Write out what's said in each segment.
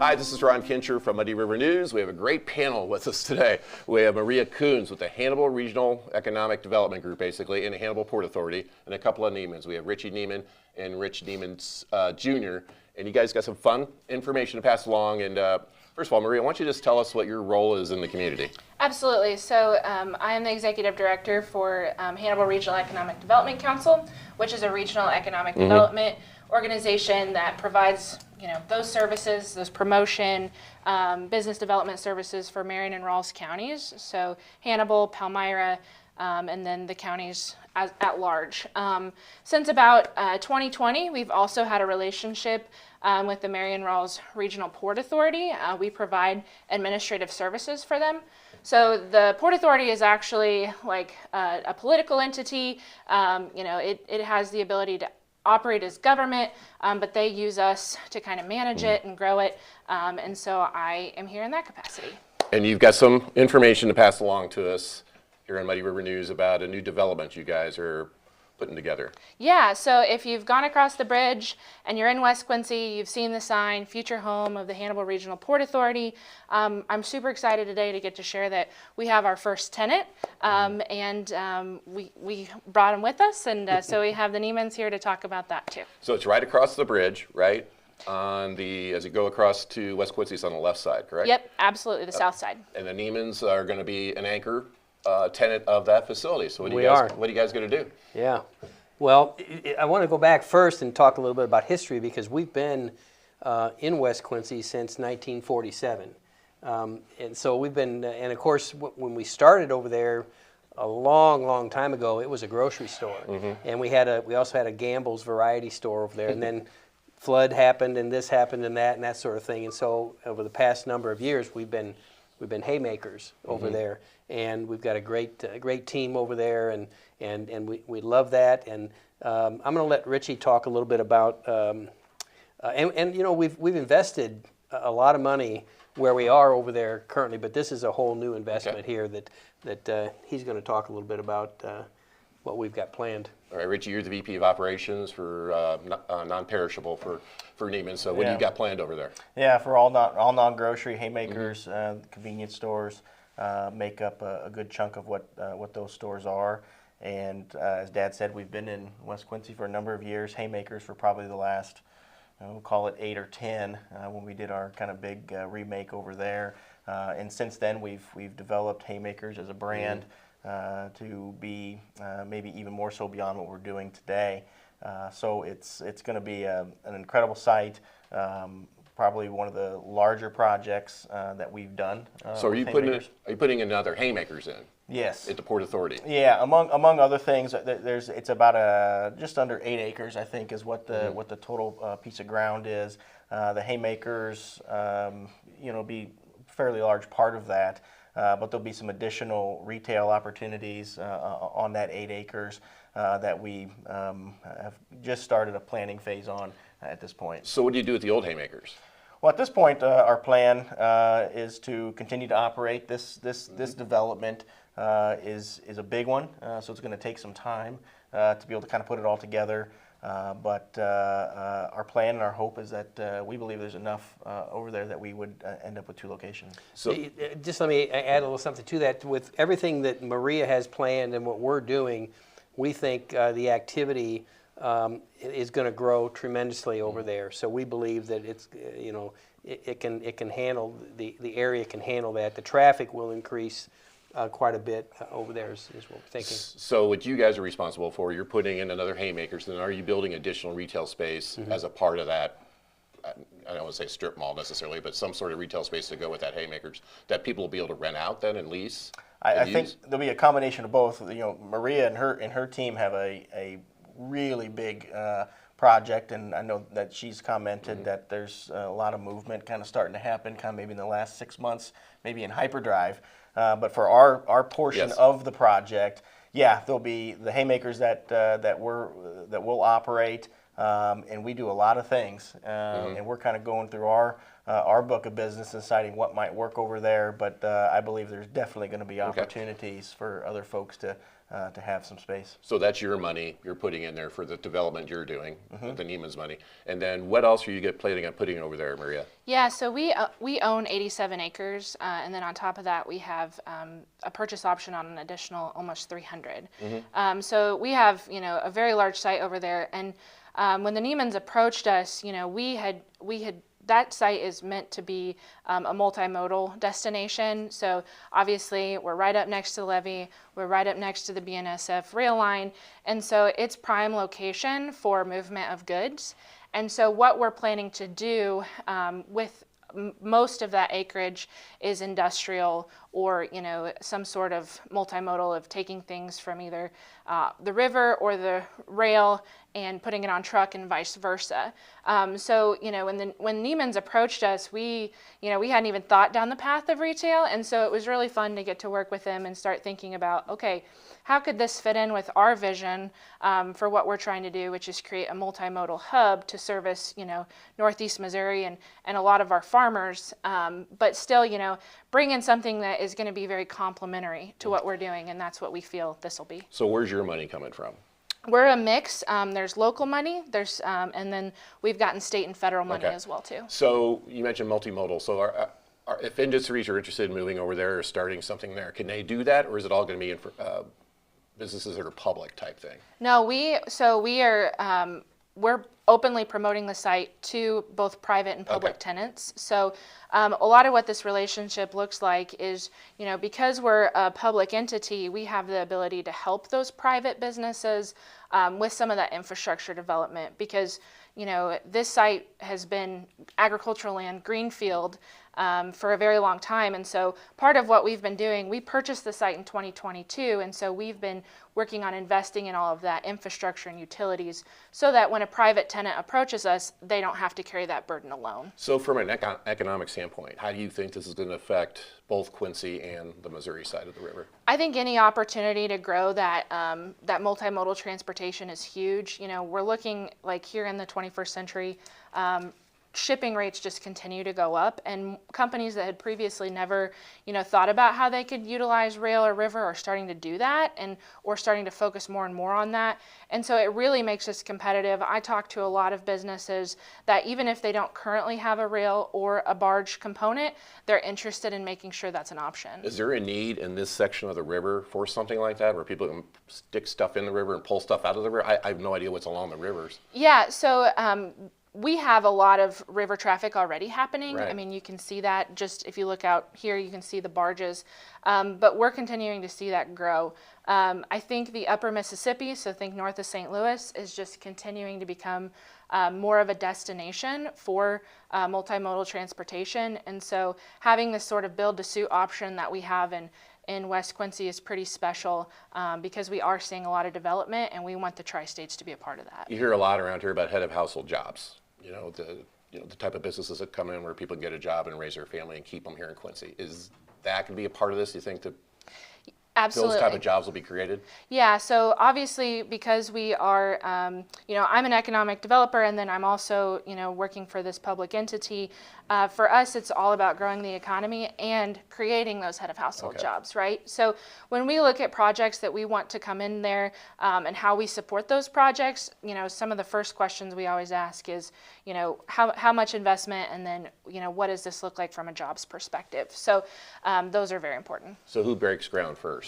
Hi, this is Ron Kincher from Muddy River News. We have a great panel with us today. We have Maria Coons with the Hannibal Regional Economic Development Group, basically, and the Hannibal Port Authority, and a couple of Niemanns. We have Richie Niemann and Rich Niemann Jr., and you guys got some fun information to pass along. And first of all, Maria, why don't you just tell us what your role is in the community? Absolutely. So I am the executive director for Hannibal Regional Economic Development Council, which is a regional economic development organization that provides, those services, those promotion, business development services for Marion and Rawls counties. So Hannibal, Palmyra, and then the counties at large. Since about 2020, we've also had a relationship with the Marion Rawls Regional Port Authority. We provide administrative services for them. So the Port Authority is actually like a political entity. It has the ability to operate as government, but they use us to kind of manage it and grow it. And so I am here in that capacity. And you've got some information to pass along to us here on Muddy River News about a new development you guys are putting together. Yeah, so if you've gone across the bridge and you're in West Quincy, you've seen the sign, future home of the Hannibal Regional Port Authority. I'm super excited today to get to share that we have our first tenant, and we brought him with us, and so we have the Niemanns here to talk about that too. So it's right across the bridge, right? As you go across to West Quincy, it's on the left side, correct? Yep, absolutely, the south side. And the Niemanns are going to be an anchor tenant of that facility. So what are you guys going to do? Yeah. Well, I want to go back first and talk a little bit about history, because we've been in West Quincy since 1947. And so we've been, and of course, when we started over there a long, long time ago, it was a grocery store. And we also had a Gamble's variety store over there. And then flood happened, and this happened, and that sort of thing. And so over the past number of years, we've been Haymakers over there, and we've got a great team over there, and we love that. And I'm going to let Richie talk a little bit about we've invested a lot of money where we are over there currently, but this is a whole new investment here that he's going to talk a little bit about what we've got planned. All right, Richie, you're the VP of Operations for non-perishable for Niemann. So what do you got planned over there? Yeah, for all non-grocery, Haymakers, convenience stores make up a good chunk of what those stores are. And as Dad said, we've been in West Quincy for a number of years. Haymakers for probably the last, we'll call it 8 or 10, when we did our kind of big remake over there. And since then, we've developed Haymakers as a brand. To be maybe even more so beyond what we're doing today. So it's going to be an incredible site, probably one of the larger projects that we've done. So are you putting another Haymakers in? Yes. At the Port Authority? Yeah, among other things, it's about just under 8 acres, I think, is what the total piece of ground is. The Haymakers, be a fairly large part of that. But there'll be some additional retail opportunities on that 8 acres that we have just started a planning phase on at this point. So what do you do with the old Haymakers? Well, at this point, our plan is to continue to operate this development. Is a big one, so it's going to take some time to be able to kind of put it all together. But our plan and our hope is that we believe there's enough over there that we would end up with 2 locations. So just let me add a little something to that. With everything that Maria has planned and what we're doing, we think the activity is going to grow tremendously over there. So we believe that it's it can handle the area can handle that. The traffic will increase quite a bit over there is what we're thinking. So what you guys are responsible for, you're putting in another Haymakers, then are you building additional retail space as a part of that? I don't want to say strip mall necessarily, but some sort of retail space to go with that Haymakers that people will be able to rent out then and lease? I think there'll be a combination of both. Maria and her team have a really big project, and I know that she's commented that there's a lot of movement kind of starting to happen, kind of maybe in the last 6 months, maybe in hyperdrive. But for our portion of the project, there'll be the Haymakers that we'll operate, and we do a lot of things, and we're kind of going through our book of business and deciding what might work over there. But I believe there's definitely going to be opportunities for other folks to to have some space. So that's your money you're putting in there for the development you're doing, the Niemann's money. And then what else are you planning on putting over there, Maria? Yeah, so we own 87 acres, and then on top of that, we have a purchase option on an additional almost 300. So we have, a very large site over there. And when the Niemanns approached us, we had that site is meant to be a multimodal destination. So obviously we're right up next to the levee, we're right up next to the BNSF rail line, and so it's prime location for movement of goods. And so what we're planning to do with most of that acreage is industrial or some sort of multimodal of taking things from either the river or the rail and putting it on truck and vice versa. So when Niemann's approached us, we hadn't even thought down the path of retail, and so it was really fun to get to work with them and start thinking about, okay, how could this fit in with our vision for what we're trying to do, which is create a multimodal hub to service Northeast Missouri and a lot of our farmers, but still bring in something that is going to be very complementary to what we're doing, and that's what we feel this will be. So where's your money coming from? We're a mix. There's local money, and then we've gotten state and federal money as well too. So you mentioned multimodal. So if industries are interested in moving over there or starting something there, can they do that, or is it all going to be in businesses that are public type thing? No, we're openly promoting the site to both private and public tenants. So a lot of what this relationship looks like is, because we're a public entity, we have the ability to help those private businesses with some of that infrastructure development, because this site has been agricultural land, greenfield, for a very long time. And so part of what we've been doing, we purchased the site in 2022, and so we've been working on investing in all of that infrastructure and utilities so that when a private tenant approaches us, they don't have to carry that burden alone. So from an economic standpoint, how do you think this is going to affect both Quincy and the Missouri side of the river? I think any opportunity to grow that multimodal transportation is huge. We're looking like here in the 21st century, shipping rates just continue to go up, and companies that had previously never, thought about how they could utilize rail or river are starting to do that, or starting to focus more and more on that. And so it really makes us competitive. I talk to a lot of businesses that even if they don't currently have a rail or a barge component, they're interested in making sure that's an option. Is there a need in this section of the river for something like that, where people can stick stuff in the river and pull stuff out of the river? I have no idea what's along the rivers. Yeah, so we have a lot of river traffic already happening. Right. I mean, you can see that just if you look out here, you can see the barges, but we're continuing to see that grow. I think the upper Mississippi, so think north of St. Louis, is just continuing to become more of a destination for multimodal transportation. And so having this sort of build-to-suit option that we have in West Quincy is pretty special because we are seeing a lot of development, and we want the tri-states to be a part of that. You hear a lot around here about head of household jobs. The type of businesses that come in where people can get a job and raise their family and keep them here in Quincy. Is that going to be a part of this, you think, to Absolutely. those type of jobs will be created? Yeah, so obviously because we are, I'm an economic developer, and then I'm also, working for this public entity. For us, it's all about growing the economy and creating those head of household jobs, right? So when we look at projects that we want to come in there and how we support those projects, some of the first questions we always ask is, how much investment, and then, what does this look like from a jobs perspective? So those are very important. So who breaks ground first?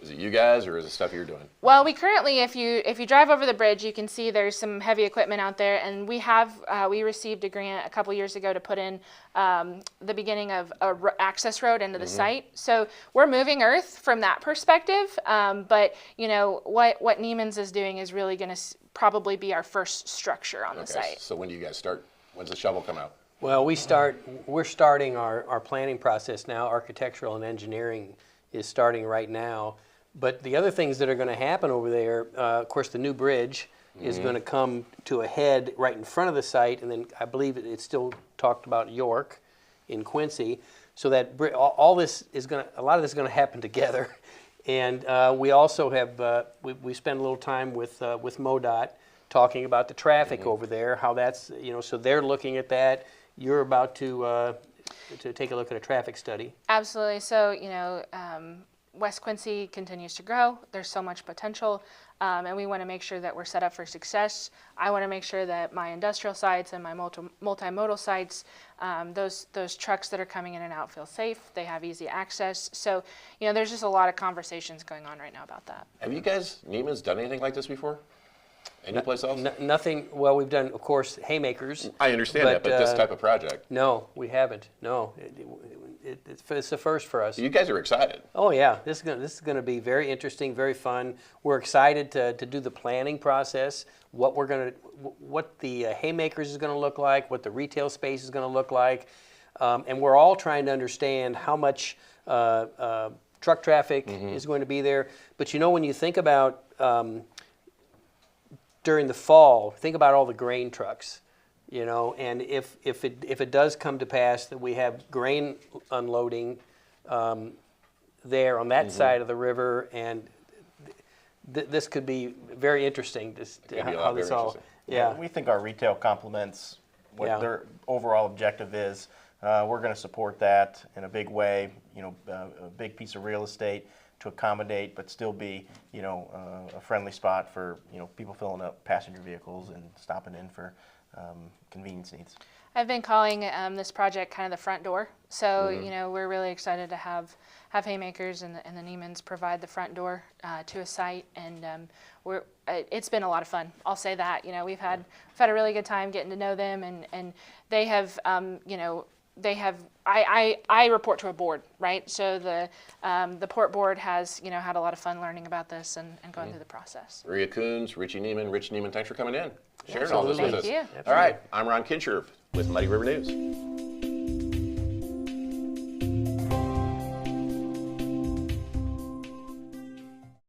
Is it you guys, or is it stuff you're doing? Well, we currently, if you drive over the bridge, you can see there's some heavy equipment out there, and we received a grant a couple years ago to put in the beginning of a access road into the site. So we're moving earth from that perspective, but what Niemann's is doing is really going to probably be our first structure on the site. So when do you guys start? When's the shovel come out? Well, we're starting our planning process now. Architectural and engineering is starting right now. But the other things that are going to happen over there, of course, the new bridge is going to come to a head right in front of the site, and then I believe it's still talked about York in Quincy. So that all this is a lot of this is going to happen together. And we also have we spend a little time with MoDOT talking about the traffic over there, how that's so they're looking at that. You're about to take a look at a traffic study. Absolutely. So West Quincy continues to grow. There's so much potential, and we want to make sure that we're set up for success. I want to make sure that my industrial sites and my multimodal sites, those trucks that are coming in and out feel safe. They have easy access. So, there's just a lot of conversations going on right now about that. Have you guys, Niemann's, done anything like this before? Any place else? Nothing. Well, we've done, of course, Haymakers. I understand that, but this type of project. No, we haven't. No, it's a first for us. You guys are excited. Oh yeah, this is going to be very interesting, very fun. We're excited to do the planning process. What the Haymakers is going to look like, what the retail space is going to look like, and we're all trying to understand how much truck traffic is going to be there. But when you think about during the fall, think about all the grain trucks. And if it does come to pass that we have grain unloading there on that side of the river, and this could be very interesting. How this all, yeah. We think our retail complements what their overall objective is. We're going to support that in a big way. A big piece of real estate to accommodate, but still be, a friendly spot for, people filling up passenger vehicles and stopping in for convenience needs. I've been calling this project kind of the front door. So, we're really excited to have Haymakers and the Niemanns provide the front door to a site, and it's been a lot of fun. I'll say that. We've had a really good time getting to know them, and they have, I report to a board, right? So the port board has, had a lot of fun learning about this and going through the process. Maria Coons, Richie Niemann, Rich Niemann, thanks for coming in, sharing all this with us. Thank you. All right, I'm Ron Kincher with Muddy River News.